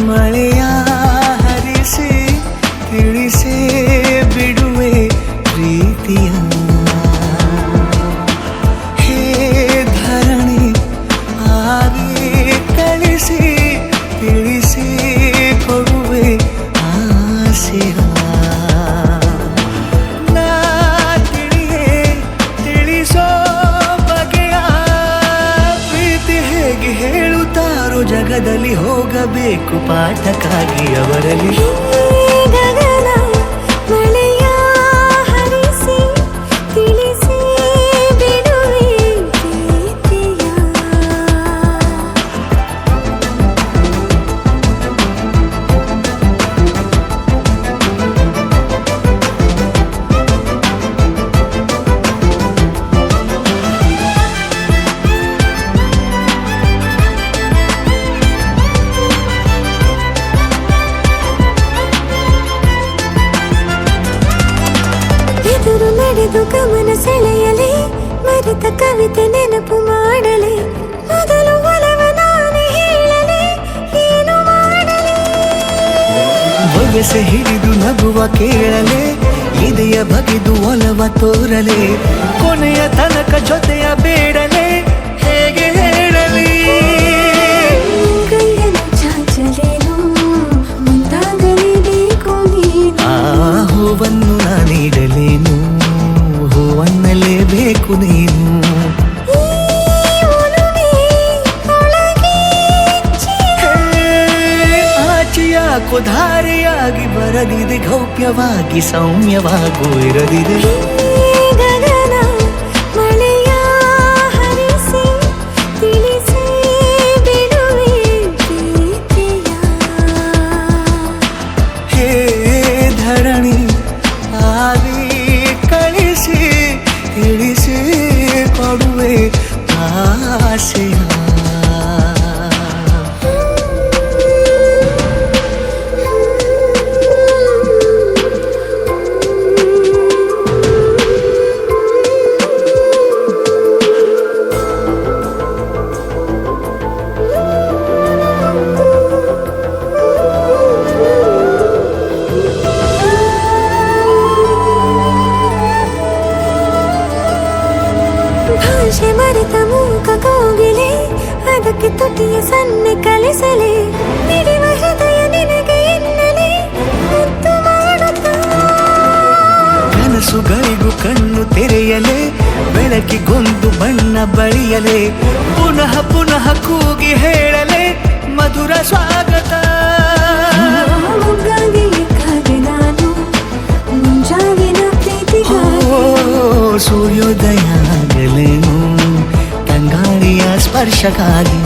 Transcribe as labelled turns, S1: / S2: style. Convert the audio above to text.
S1: ಮಳೆಯ ಹರಿಸಿ ತಿಳಿಸೇ ಬಿಡುವೆ ಪ್ರೀತಿಯ ಹೇ ಧರಣಿ ಆವಿ ಕಳಿಸಿ ತಿಳಿಸಿ ಕೊಡುವೆ ಆಸೆಯ ನಾ ತಿಳಿಯೇ ತಿಳಿಸೋ ಬಗೆಯ ಪ್ರೀತಿ ಹೇಗೆ ಹೇಳುತ್ತಾರೋ ಜಗದಲ್ಲಿ ಹೋಗಬೇಕು ಪಾಠಕ್ಕಾಗಿ ಅವರಲ್ಲಿ
S2: ಗಗನ ಮಳೆಯ ಹರಿಸಿ ತಿಳಿಸಿ ಬಿಡುವೆ ಪ್ರೀತಿಯ ಎದುರು ನಡೆದು ಗಮನ ಸೆಳೆಯಲಿ ಮರೆತ ಕವಿತೆ ನೆನಪು ಮಾಡಲಿ ಮೊದಲು ಒಲವ ನಾನೇ ಹೇಳಲಿ ಏನು ಮಾಡಲಿ
S1: ಬೊಗಸೆ ಹಿಡಿದು ನಗುವ ಕೇಳಲೆ ಇದೆಯ ಬಗೆದು ಒಲವ ತೋರಲೆ ಕೊನೆಯ ತನಕ ಜೊತೆಯ ಬೇಡಲೆ ಹೇಗೆ ಹೇಳಲಿ
S2: ಕೈಯನ್ನು ಚಾಚಲೇನು ಮುಂದಾಗಲೇಬೇಕು ನೀನು
S1: ಆ ಹೂವನ್ನು ನಾನೀಡಲೇನು ಹೂವನ್ನಲೇಬೇಕು ನೀನು
S2: ಈ ಒಲವೇ ಒಳಗೆ
S1: ಆಚೆಯಾಕೋ ಧಾರೆಯಾಗಿ ಬರದಿದೆ ಗೌಪ್ಯವಾಗಿ ಸೌಮ್ಯವಾಗೂ ಇರದಿದೆ
S2: ಗಗನ ಮಳೆಯ ಹರಿಸಿ ತಿಳಿಸಿ ಬಿಡುವೆ ಪ್ರೀತಿಯ
S1: ಹೇ ಧರಣಿ ಆವಿ ಕಳಿಸಿ ತಿಳಿಸಿ ಕೊಡುವೆ ಆಸೆಯ
S2: ಭಾಷೆ ಮರೆತ ಮೂಕ ಕೋಗಿಲೆ ಅದಕ್ಕೆ ತುಟಿಯ ಸನ್ನೆ ಕಲಿಸಲಿ ಮಿಡಿವ ಹೃದಯ ನಿನಗೆ ಎನ್ನಲಿ ಮುದ್ದು ಮಾಡುತ್ತಾ
S1: ಕನಸುಗಳಿಗೂ ಕಣ್ಣು ತೆರೆಯಲೆ ಬೆಳಕಿಗೊಂದು ಬಣ್ಣ ಬಳಿಯಲೆ ಪುನಃ ಪುನಃ ಕೂಗಿ ಹೇಳಲೆ ಮಧುರ ಸ್ವಾಗತ
S2: ಮುಗ್ಗಾಗಿ ಕಾದೆ ನಾನು ಮುಂಜಾವಿನ ಪ್ರೀತಿಗಾಗಿ
S1: ಸೂರ್ಯೋದಯ ಆಗಲೇನು ತಂಗಾಳಿಯ ಸ್ಪರ್ಶಕ್ಕಾಗಿ